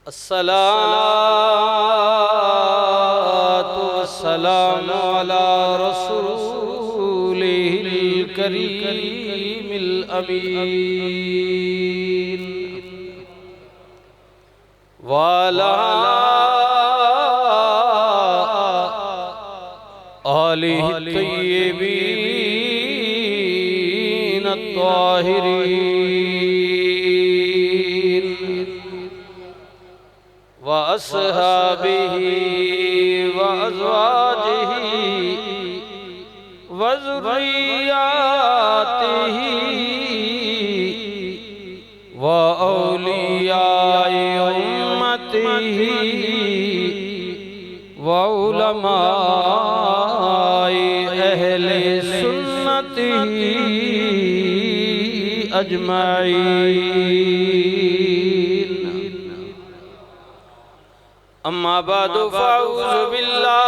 अस्सलातु वस्सलामु अला रसूलिल करीमिल अमीन वाला आलिहि तय्यिबीन अत्ताहिरीन व अस्हाबिही व अज़वाजिही व ज़ुर्रिय्यातिही व औलियाए उम्मतिही व उलमाए अहले सुन्नतिही अजमाईन। अम्मा बादु फ़अऊज़ु बिल्लाहि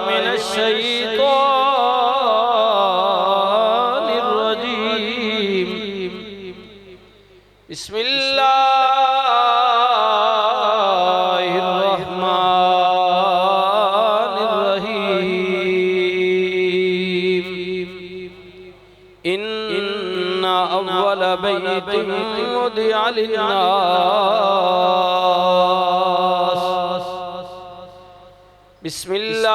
मिनश शैतानिर रजीम। बिस्मिल्लाहिर रहमानिर रहीम। इन्ना अव्वल बैतिन वुदिअ लिन्नास बिस्मिल्लाहिर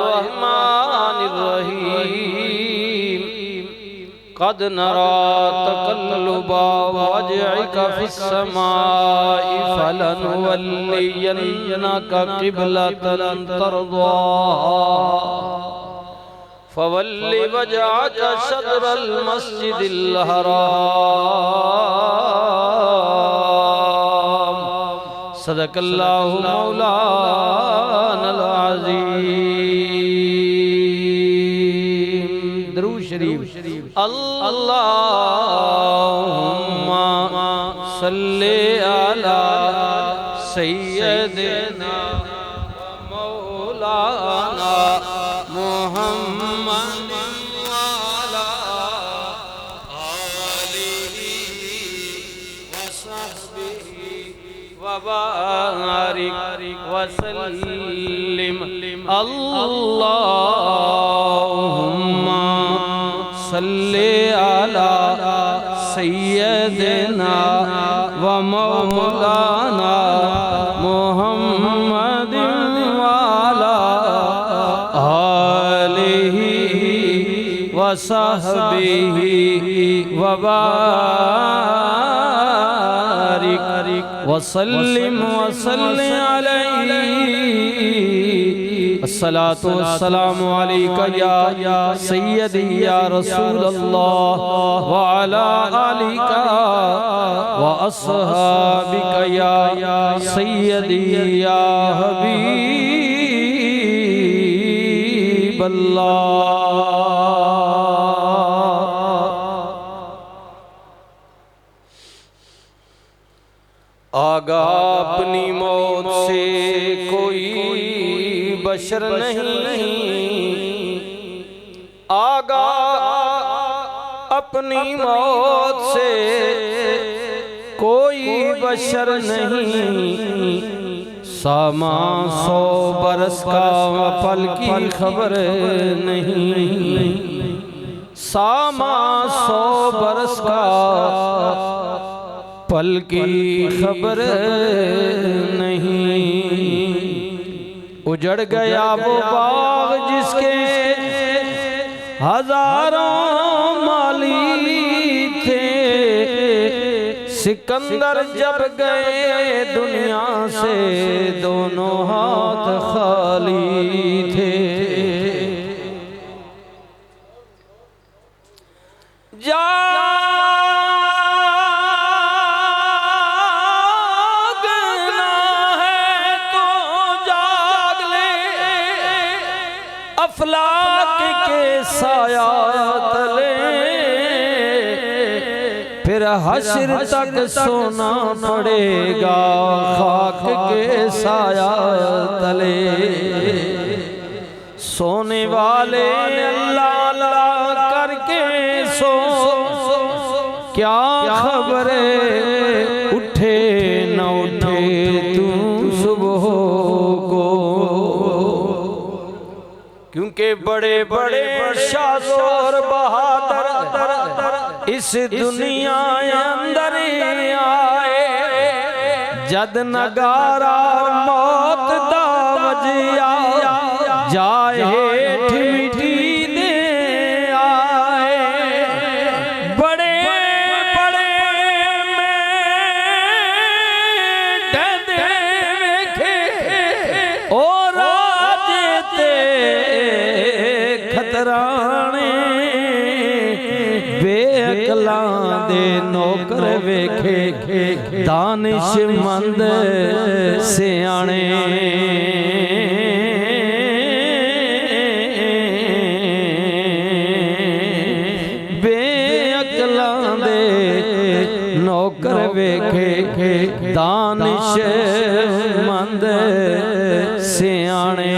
रहमानिर रहीम। क़द नरा तक़ल्लुबा वजहिका फ़िस्समाइ फ़लनुवल्लियन्नका क़िब्लतन तर्ज़ाहा फ़वल्लि वजहक शत्रल मस्जिदिल हराम। सदक़ल्लाहु मौलानल अज़ीम। दुरूद शरीफ। अल्लाहुम्मा सल्लि अला सय्यदिना मौलाना मुहम्मद वाला आलिही वसहबिही वबारिक वसल्लिम। अल्लाहुम्मा सल्लि अला सय्यदिना व मौलाना मुहम्मद वाला वसहबिही वबारिक वसल्लिम वसल्लि अलैहि। अस्सलातु वस्सलामु अलैका या सय्यदी या रसूलल्लाह व अला आलिका व अस्हाबिका या सय्यदी या हबीबल्लाह। आगा अपनी मौत से कोई बशर नहीं, आगा अपनी मौत से कोई बशर नहीं। सामा 100 बरस का पल की खबर नहीं, सामा 100 बरस का पल की खबर नहीं। उजड़ गया वो बाग जिसके हजारों माली थे। सिकंदर जब गए दुनिया से दोनों हाथ खाली थे। अफलाक के साया तले फिर हश्र तक सोना पड़ेगा खाक के साया तले। सोने वाले अल्लाह अल्लाह करके सो क्या खबर उठे न उठे तू सुबह को, क्योंकि बड़े बड़े शाज़ोर बहादुर इस दुनिया अंदर आए, जद नगारा मौत दा वजिया जाए मिट्टी दे आए। बड़े बड़े में डंडे वेखे और राज ते खतराने, बेअकलां दे नौकर वेखे दानिशमंद सियाणे। बेअकलां दे नौकर वेखे दानिशमंद सियाणे।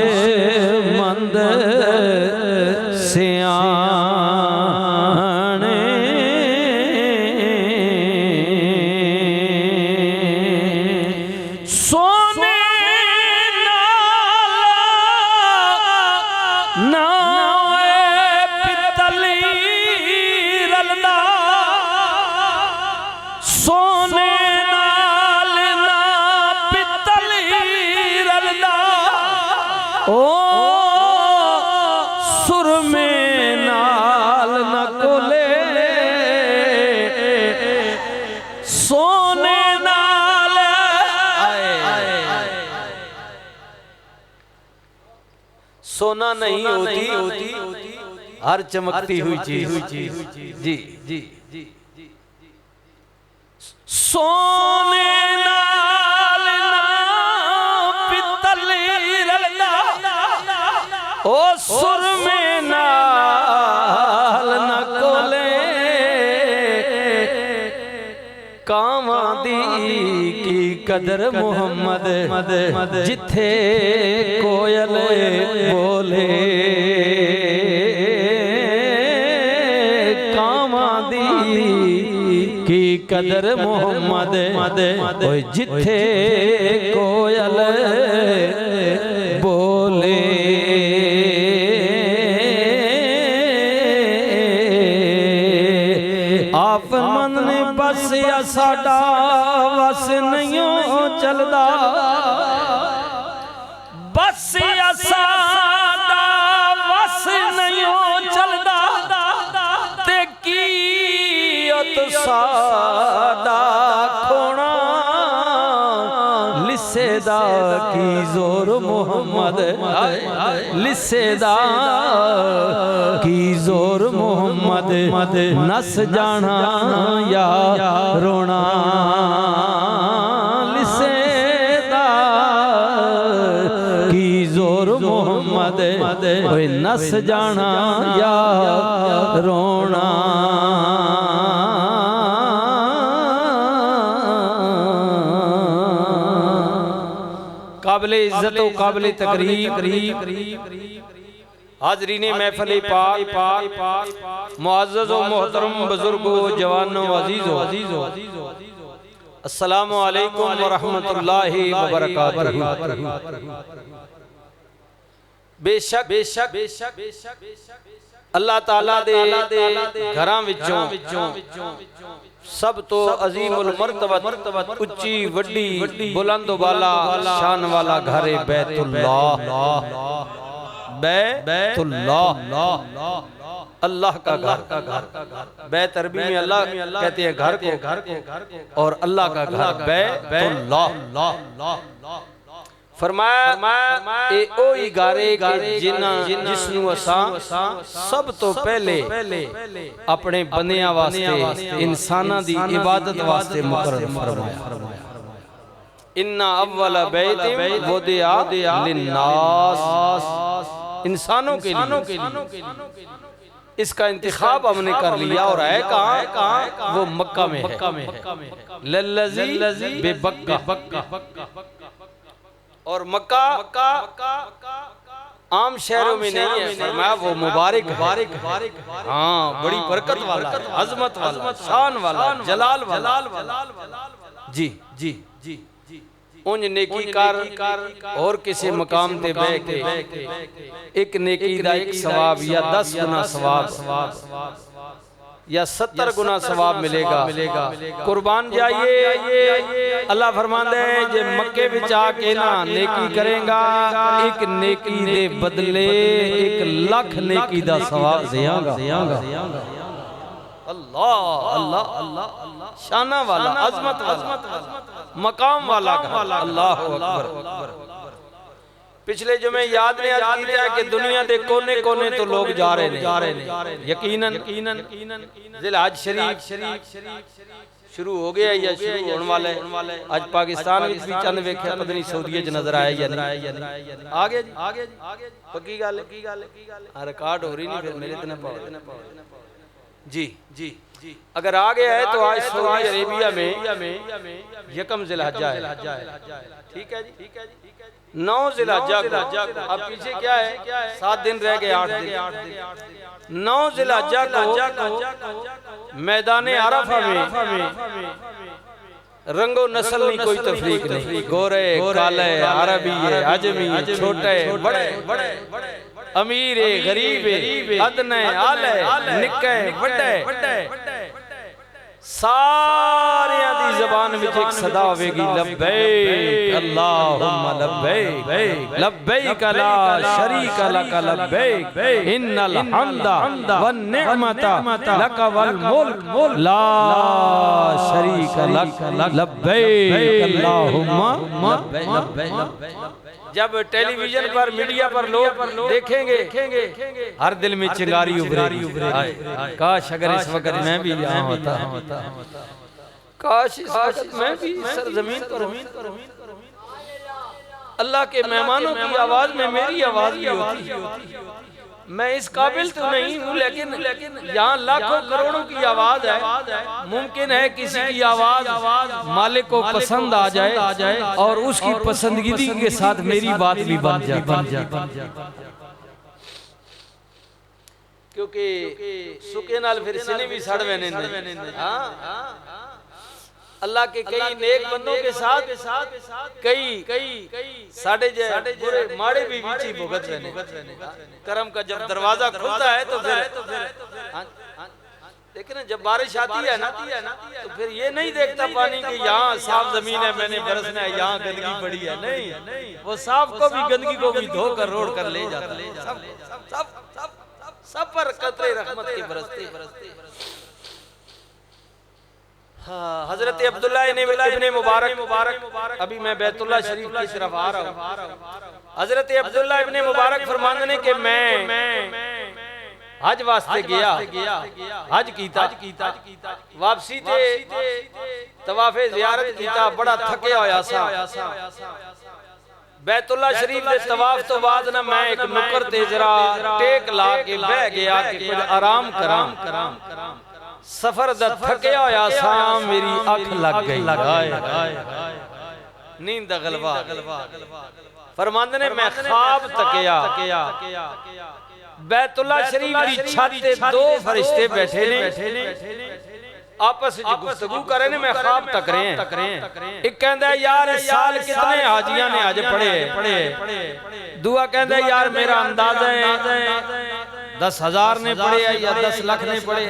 दानिशमंद सियाणे। सोने ना पितली रलदा, सोने ओ सुर में नाल न कोले, सोने नाल सोना नहीं होती हर चमकती हुई चीज। जी जी जी सोने नाल ओ सुर में नाल न कोले, कावां दी की कदर मुहम्मद जिथे कोयल बोले। कावां दी की कदर मुहम्मद जिथे कोयल बोले। आप मन ने बस या साडा वस नहीं चलदा, बस या साडा वस नहीं चलदा, ते की तो साडा खोना लिसेदा की जोर मोहम्मद, लिसेदा की जोर मोहम्मद, नस जाना या रोना। लिसेदा की जोर मोहम्मद, नस जाना या रोना। काबिल इज्जत व काबिल तकरीब हाजरीन महफिल पाक, मुअज़्ज़ज़ व मोहतरम बुजुर्गो जवानों अजीजो, अस्सलामु अलैकुम व रहमतुल्लाहि व बरकातुहू। बेशक अल्लाह ताला दे घरां विचों सब तो अजीमुल मर्तबत उच्ची वड्डी बुलंद वाला शान वाला घर है बैतुल्लाह। बैतुल्लाह अल्लाह का घर। बैत अरबी में अल्लाह कहते हैं घर को, और अल्लाह का घर बैतुल्लाह। फरमाया ए ओही गारे जिसनू असां सब तो पहले अपने बंदियां वास्ते इंसाना दी इबादत वास्ते मुकर्रर फरमाया। इन्ना अव्वल बैतिन वुदिआ लिन्नास, इंसानों के लिए इसका इंतखाब हमने कर लिया और है कहाँ? वो मक्का में है। लल्लज़ी बेबक्का। और मक्का आम शहरों में नहीं है, फरमाया वो मुबारक है। हाँ, बड़ी बरकत वाला, अजमत वाला, शान वाला, जलाल वाला। जी जी जी उन नेकी कार और किसी मकाम ते बह के एक नेकी दा एक सवाब या 10 गुना सवाब या 70 गुना सवाब मिलेगा। कुर्बान जाइए, अल्लाह फरमांदा है जे मक्के विच आके ना नेकी करेगा, एक नेकी दे बदले 1 लाख नेकी दा सवाब देंगा। अल्लाह अल्लाह अल्लाह, शाना वाला, अजमत वाला, मकाम वाला, अल्लाह अकबर। पिछले जुमे याद ने अर्ज किया कि दुनिया के कोने कोने तो लोग जा रहे हैं। यकीनन जिलहज शरीफ शुरू हो गया या शुरू होने वाला है। आज पाकिस्तान में भी चंद वेख्या, पता नहीं सऊदीया च नजर आया या नहीं। आगे पक्की गल है, रिकॉर्ड हो रही नहीं, फिर मेरे इतने पाओ जी जी जी। अगर आ गया है तो आज सऊदी अरेबिया में यकम जिलहज्जा है। ठीक है जी, 9 जिलहज्जा को, अब पीछे क्या है, 7 दिन रह गए, 8 दिन। 9 जिलहज्जा को मैदान अरफा में रंगो नस्ल नहीं, कोई तफरीक नहीं, गोरे काले, अरबी अजमी, छोटे बड़े, अमीर गरीब, अदने आले, निक्के वड्डे, सारे दी ज़बान विच एक सदा होवेगी, लब्बैक अल्लाहुम्मा लब्बैक, लब्बैक ला शरीक लक लब्बैक, इन्नल हम्दा वन निअमता लक वल मुल्क ला शरीक लक लब्बैक अल्लाहुम्मा लब्बैक। जब टेलीविजन पर, मीडिया पर लोग देखेंगे, हर दिल में चिंगारी उभरेगी। काश अगर इस वक्त मैं भी यहाँ होता, काश इस वक्त मैं भी सरजमीन पर हूँ। अल्लाह के मेहमानों की आवाज में मेरी आवाज भी होती। मैं इस काबिल तो नहीं हूँ, लेकिन यहाँ लाखों करोड़ों की आवाज है। मुमकिन है किसी की आवाज मालिक को पसंद आ जाए और उसकी पसंदगी के साथ मेरी बात भी बन जाए। क्योंकि सुके नाल फिर सिने भी सड़ वेने। अल्लाह के कई नेक बंदों के साथ कई साढ़े बुरे माड़े भी बीची भुगत रहने। करम का जब दरवाजा खुलता है तो फिर लेकिन जब बारिश आती है ना तो फिर ये नहीं देखता पानी कि यहाँ साफ जमीन है, मैंने बरसना है, यहाँ गंदगी पड़ी है। नहीं, वो साफ को भी गंदगी को भी धोकर रोड कर ले जाता। सब पर कतरे रहमत के बरसते। हाँ, हजरत अब्दुल्लाह इब्ने मुबारक, अभी मैं बैतुल्लाह शरीफ की तरफ आ रहा हूँ। हजरत अब्दुल्लाह इब्ने मुबारक फरमाते कि मैं हज वास्ते गया, हज कीता, वापसी ते तवाफे ज़ियारत कीता, बड़ा थके होया सा। बैतुल्लाह शरीफ दे तवाफ तो बाद ना मैं एक नुक्कर ते जरा टेक ला के बह गया कि कुछ आराम करां। सफर दा थके होया सा, मेरी अख लग गई, नींद दा गलबा। फरमांदे ने मैं ख्वाब तकिया, बैतुल्लाह शरीफ दी छत ते 2 फरिश्ते बैठे ने, आपस में गुफ्तगू करे ने, मैं ख्वाब तक रहे हैं। एक कहंदा है यार इस साल कितने हाजियां ने हज पढ़े। दुआ कहंदा है यार मेरा अंदाजा है 10,000 ने पढ़े है या 10 लाख ने पढ़े।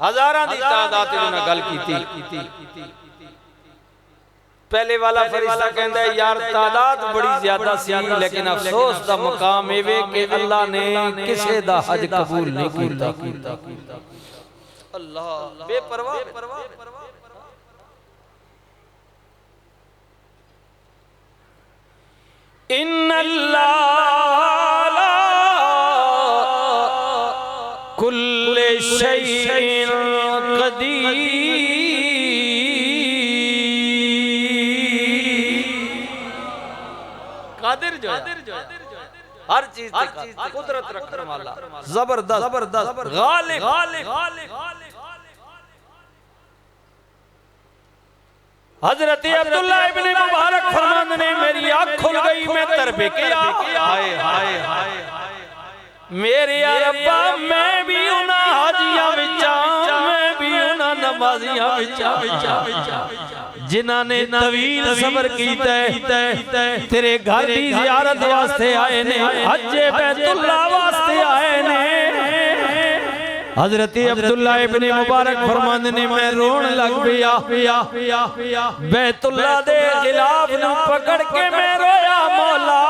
हजारां दी तादाद ने गल कीती। पहले वाला फरिश्ता कहंदा है यार तादाद बड़ी ज्यादा सी, लेकिन अफसोस दा मकाम एवे कि अल्लाह ने किसे दा हज कबूल नहीं कीता। अल्लाह बेपरवाह। इन्नल्लाह कुल्ले शैइन कदीर। कादिर जो हर चीज कुदरत रखने वाला, जबरदस्त गालिब। हजरत अब्दुल्ला इब्ने मुबारक फरमाते ने मेरी आँख खुल गई, मैं तरबे के हाय हाय हाय मेरे रब्बा मैं भी उना हाजियां विचा, मैं भी उना नमाजियां विचा जिन्हां ने तवील सबर कीता है, तेरे घर दी ज़ियारत वास्ते आए ने, हज्जे बैतुल्लाह वास्ते आए ने। हजरत अब्दुल्ला इब्ने मुबारक फरमाते ने मैं रोन लग पिया, बैतुल्लाह दे गिलाफ नूं पकड़ के मैं रोया, मौला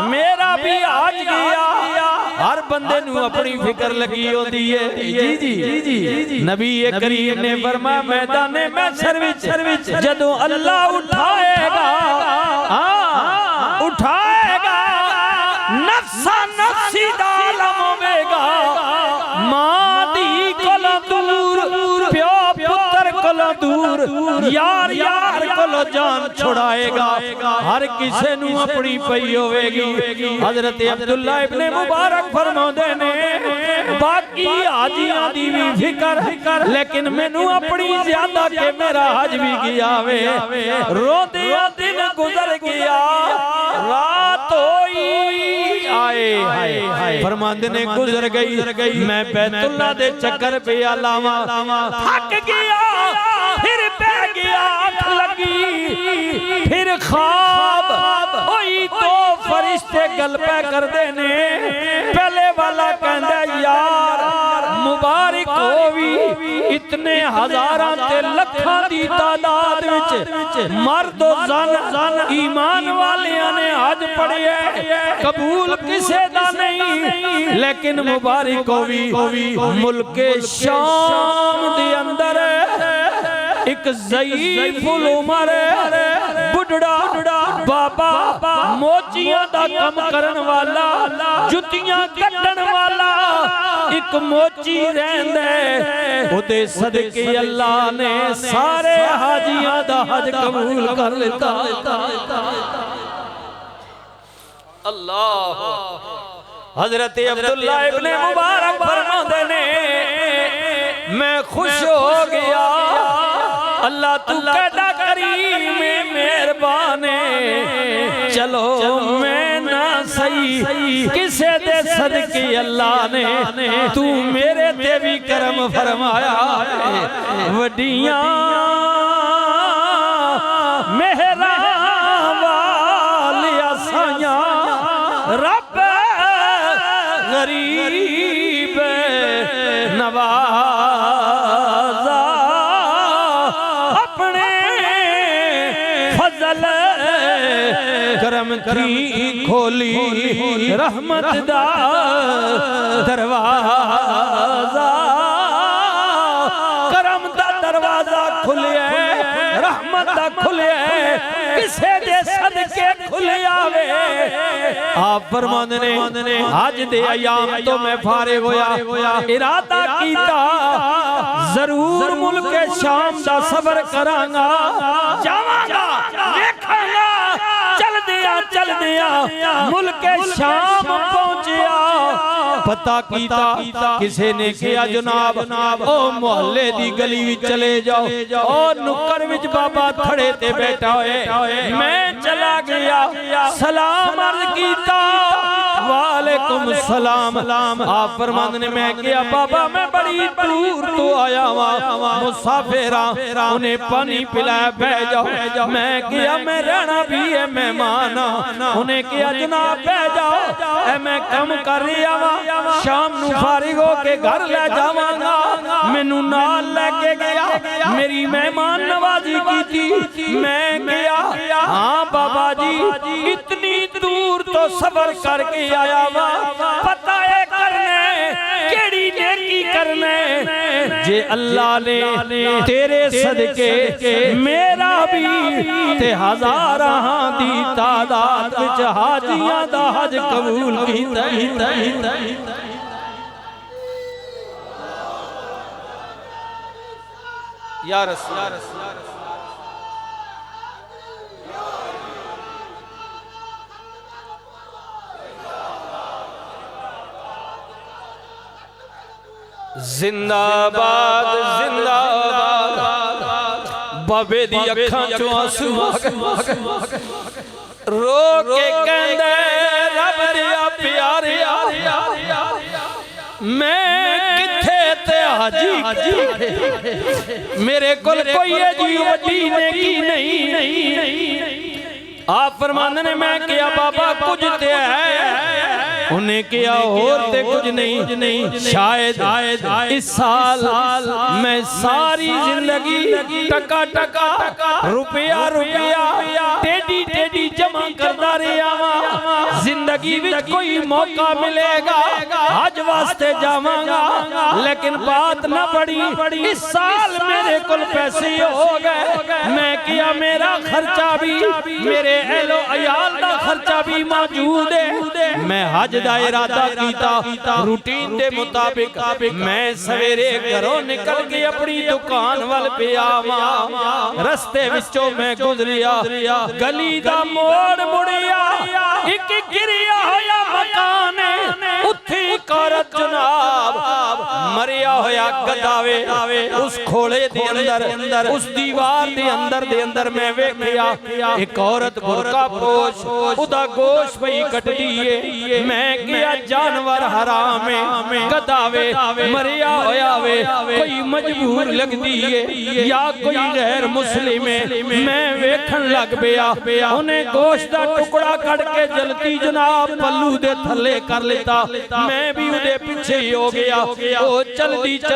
मेरा भी आज गया। हर बंदे नूं अपनी फिक्र लगी होती है। जी नबी करीम ने फरमाया मैदाने महशर विच जदों अल्लाह उठाएगा नफ्सा नफ्सी दा आलम होवेगा, मां दी कोलों दूर, प्यो पुत्र कोलों दूर, यार यार कोलों जान छुड़ाएगा, हर किसे नूं अपनी पई होवेगी। हजरत अब्दुल्ला इब्ने मुबारक फरमाते ने बाकी हाजियां दी भी फिकर, लेकिन मैनू अपनी ज्यादा के मेरा हज भी गया वे, रोंदे दिन गुजर गया, रात होई आए फरमाते ने गुजर गई, मैं बैतुल्लाह दे चक्कर पे लावा, थक गया फिर पै गया, आँख लगी फिर ख्वाब होई, तो फरिश्ते गलपे कर देने, पहले वाला कहंदा यार मुबारक होवी, इतने हजारां ते लखां दी तादाद विच मर्द जन ईमान वालियां ने हज पढ़िया, कबूल किसे दा नहीं, लेकिन मुबारक होवी मुल्के शाम दे अंदर एक ज़ईफ़ुल उमर बुढ़ड़ा बाबा मोचियां दा कम करन वाला, जुतियां कटन वाला एक मोची रहंदा, ओदे सदके अल्लाह ने सारे हाजियां दा हज कबूल कर लेता। अल्लाह हजरत अब्दुल्ला इब्ने मुबारक फरमाते ने मैं खुश हो गया, अल्लाह तू कैदा करीम मेहरबान, चलो मैं ना सही किसे दे सदके अल्लाह ने तू मेरे ते भी करम फरमाया, वडियां मेहरा वालिया साया रब गरीब नवाजा, अपने फजल करम की खोली रहमत दा दरवाजा, करम दा दरवाजा खुलिया, रहमत दा खुलिया, किसे दे सदके खुलिया वे। आप फरमाते ने हज दे अयाम तो मैं फारिग होया, इरादा कीता जरूर मुल्क शाम दा सफर करांगा, जावांगा देखांगा, चल दिया मुल्क शाम पहुंचिया, पता कीता किसे ने किया जनाब ओ मोहल्ले दी गली विच चले जाओ, ओ नुक्कड़ विच बाबा खड़े ते बैठा होए, मैं चला गया सलाम अर्ज कीता, वालेकुम सलाम। आप फरमाते ने मैं किया बाबा मैं बड़ी दूर तो आया हुआ मुसाफिरा, उन्हें पानी पिलाया बह जाओ, मैं किया मैं रहना भी है मेहमान, उन्हें किया जनाब बह जाओ, मैं कम कर रहा वा, शाम नू फारिग हो के घर ले जावांगा, मैनू नाल लेके गया, मेरी मेहमान नवाजी की, मैं गया हाँ बाबा जी इतनी दूर तो सफर करके आया वा, पता है करने केड़ी नेकी करने, जे अल्लाह ने तेरे सदके मेरा भी ते हजारां दी तादाद विच हाजियां दा हज कबूल कीता। या रसूल जिंदाबाद जिंदाबाद बाबे दी अखां चों आंसू आ गए रो के कहंदे रब दिया प्यारिया मैं किथे ते हाजी मेरे कोल कोई जी वड्डी नेकी नहीं आप फरमांदे ने मैं किया बाबा कुछ ते है उन्हें किया और ते कुछ नहीं शायद इस साल मैं सारी जिंदगी टका टका रुपया टेडी जमा करता रहा जिंदगी में कोई मौका मिलेगा आज वास्ते जावांगा लेकिन बात ना पड़ी इस साल मेरे कुल पैसे हो गए मैं किया मेरा खर्चा भी मेरे एलो अयाल दा खर्चा भी मौजूद है मैं हज दा इरादा कीता रूटीन दे मुताबिक मैं सवेरे घरों निकल के अपनी दुकान वाल पे आवा रस्ते विचों मैं गुजरिया गली दा मोड़ मुड़िया एक गिरिया होया मकान उत्थे एक औरत जनाब मरिया होया गदावे उस खोले दे अंदर उस दीवार दे अंदर मैं वेखिया एक औरत बुरका पोश उदा गोश पई कटदी है मैं किया जानवर हराम है गदावे मरिया होया वे कोई मजबूर लगदी है या कोई गैर मुस्लिम है मैं वेखण लग पिया उन्हें गोश्त दा टुकड़ा कट के जलती जनाब पल्लू दे थल्ले कर लेता मैं भी उदे पीछे ही हो गया ओ चलदी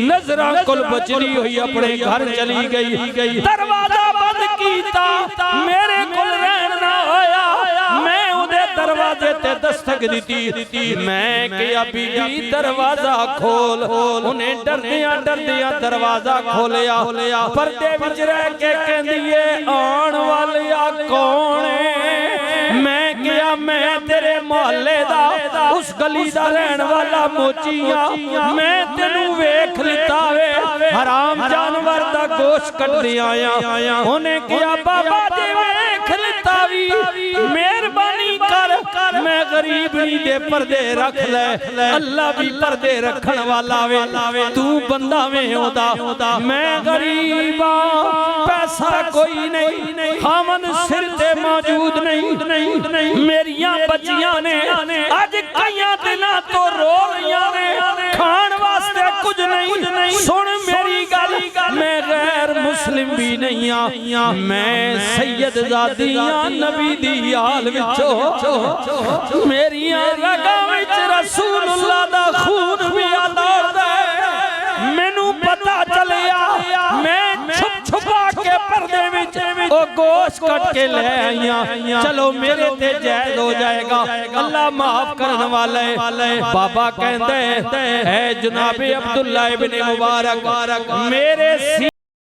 नजरां कुल बचदी हुई अपने घर चली गई दरवाजा बंद कीता मेरे कुल रहन ना होया मैं उदे दरवाजे ते दस्तक दी मैं किया बीबी दरवाजा खोल उन्हें डरदियां दरवाजा खोलिया पर्दे विच रह के कहंदी है आण वालिया कौन है मैं किया मैं तेरे मोहल्ले दा उस गली दा रहन वाला मोचीया मैं तेनू वेख लिता वे हराम जानवर दा गोश्त कटदे आया उन्हें किया बाबा जी वेख लिता वी मेहरबानी कर मैं गरीबनी दे पर्दे रख ले अल्लाह भी पर्दे रखन वाला वे तू बंदा वे ओदा मैं गरीबा पैसा कोई नहीं खामन सिर ते मौजूद नहीं मेरियां बच्चियां ने अज कई दिनां तो रो रहियां ने खान वास्ते कुछ नहीं सुन मेरी गल मैं गैर मुस्लिम भी नहीं आ मैं सैयद ज़ादियां नबी दी आल विचों मेरियां रगां विच रसूलुल्लाह दा खून भी दौड़दा मैनू पता चलिया मैं छुपा के पर्दे विच ओ गोश्त कट के ले आईया चलो मेरे ते जायज हो जाएगा अल्लाह माफ करने वाला है बाबा कहंदे है जनाबे अब्दुल्ला इब्ने मुबारक मेरे